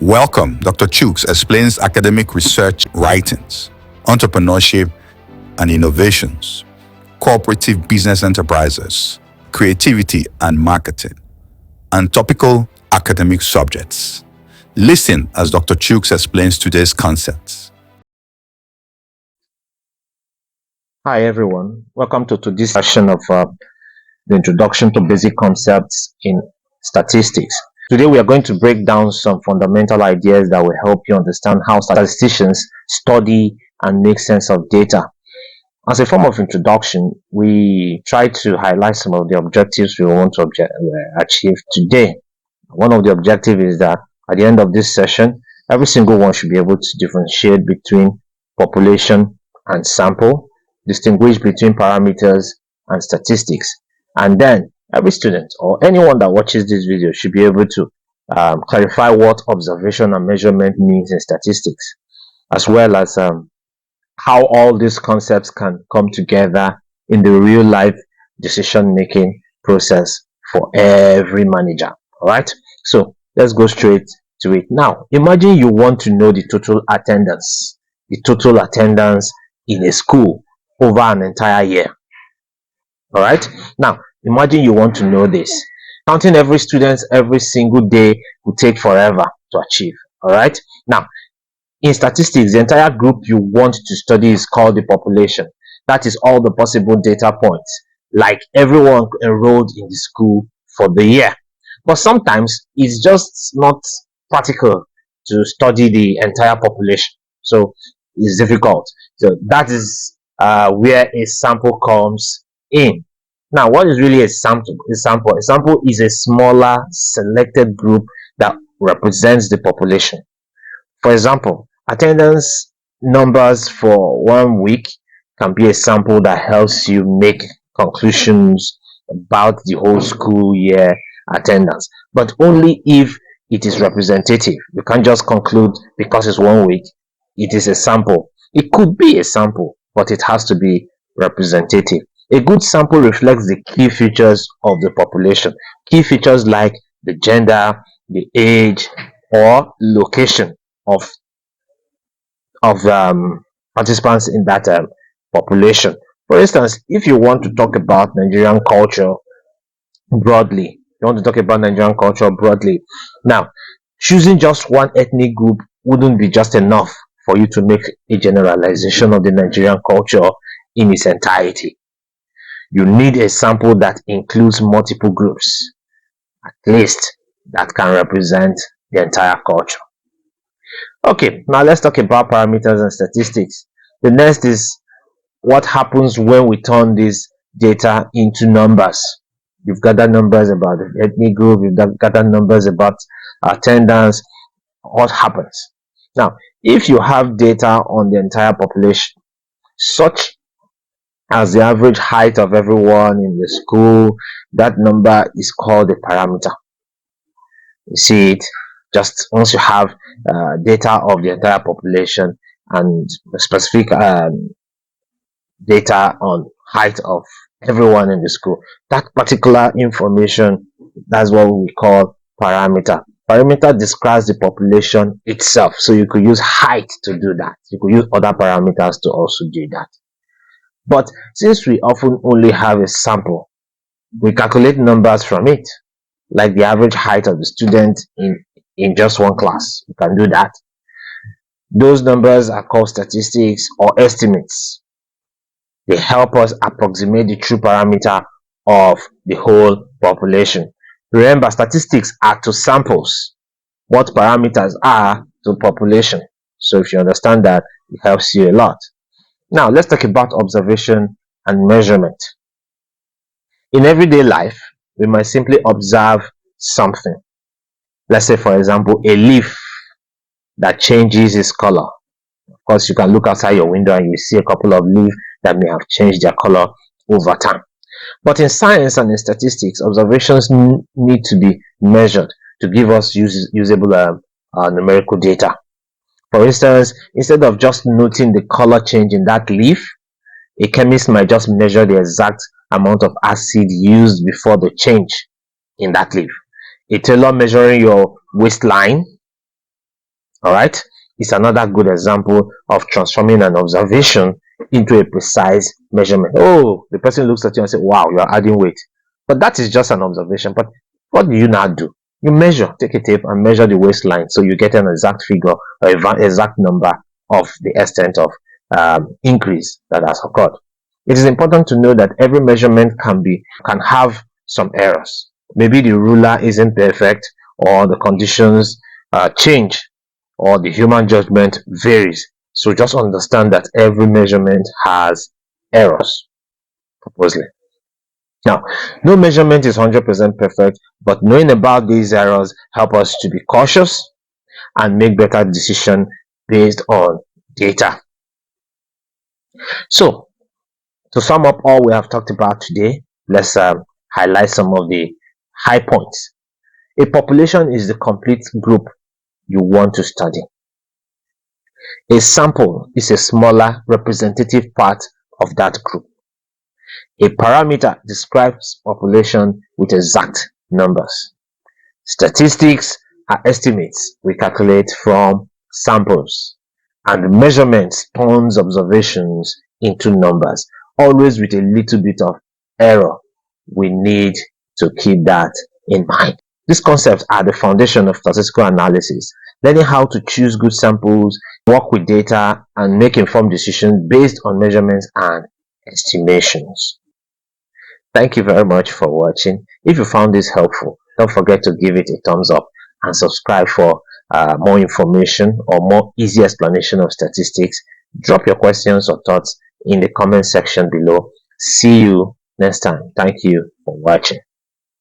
Welcome. Dr. Chooks explains academic research writings, entrepreneurship and innovations, cooperative business enterprises, creativity and marketing, and topical academic subjects. Listen as Dr. Chooks explains today's concepts. Hi everyone, welcome to today's session of the Introduction to Basic Concepts in Statistics. Today we are going to break down some fundamental ideas that will help you understand how statisticians study and make sense of data. As a form of introduction, we try to highlight some of the objectives we want to achieve today. One of the objectives is that at the end of this session, every single one should be able to differentiate between population and sample, distinguish between parameters and statistics, and then every student or anyone that watches this video should be able to clarify what observation and measurement means in statistics, as well as how all these concepts can come together in the real life decision making process for every manager. All right, so let's go straight to it. Now imagine you want to know the total attendance in a school over an entire year. All right, now imagine you want to know this. Counting every student every single day will take forever to achieve. All right, now in statistics, the entire group you want to study is called the population. That is all the possible data points, like everyone enrolled in the school for the year. But sometimes it's just not practical to study the entire population, so it's difficult. So that is where a sample comes in. Now, what is really a sample? A sample is a smaller selected group that represents the population. For example, attendance numbers for 1 week can be a sample that helps you make conclusions about the whole school year attendance, but only if it is representative. You can't just conclude because it's 1 week. It is a sample. It could be a sample, but it has to be representative. A good sample reflects the key features of the population. Key features like the gender, the age, or location of participants in that population. For instance, if you want to talk about Nigerian culture broadly, now choosing just one ethnic group wouldn't be just enough for you to make a generalization of the Nigerian culture in its entirety. You need a sample that includes multiple groups, at least that can represent the entire culture. Okay, now let's talk about parameters and statistics. The next is what happens when we turn this data into numbers. You've gathered numbers about the ethnic group, you've gathered numbers about attendance. What happens? Now, if you have data on the entire population, such as the average height of everyone in the school, that number is called a parameter. You see it just once you have data of the entire population and specific data on height of everyone in the school, that particular information, that's what we call parameter. Parameter describes the population itself, so you could use height to do that. You could use other parameters to also do that. But since we often only have a sample, we calculate numbers from it, like the average height of the student in just one class. You can do that. Those numbers are called statistics or estimates. They help us approximate the true parameter of the whole population. Remember, statistics are to samples what parameters are to population. So if you understand that, it helps you a lot. Now let's talk about observation and measurement. In everyday life, we might simply observe something. Let's say, for example, a leaf that changes its color. Of course, you can look outside your window and you see a couple of leaves that may have changed their color over time. But in science and in statistics, observations need to be measured to give us usable numerical data. For instance, instead of just noting the color change in that leaf, a chemist might just measure the exact amount of acid used before the change in that leaf. A tailor measuring your waistline All right, it's another good example of transforming an observation into a precise measurement. Oh, the person looks at you and says, wow, you're adding weight. But that is just an observation. But what do you now do? You measure, take a tape and measure the waistline so you get an exact figure or exact number of the extent of increase that has occurred. It is important to know that every measurement can have some errors. Maybe the ruler isn't perfect, or the conditions change, or the human judgment varies. So just understand that every measurement has errors, purposely. Now, no measurement is 100% perfect, but knowing about these errors help us to be cautious and make better decisions based on data. So, to sum up all we have talked about today, let's highlight some of the high points. A population is the complete group you want to study. A sample is a smaller representative part of that group. A parameter describes population with exact numbers. Statistics are estimates we calculate from samples, and measurements turns observations into numbers, always with a little bit of error. We need to keep that in mind. These concepts are the foundation of statistical analysis, learning how to choose good samples, work with data, and make informed decisions based on measurements and estimations. Thank you very much for watching. If you found this helpful, don't forget to give it a thumbs up and subscribe for more information or more easy explanation of statistics. Drop your questions or thoughts in the comment section below. See you next time. Thank you for watching.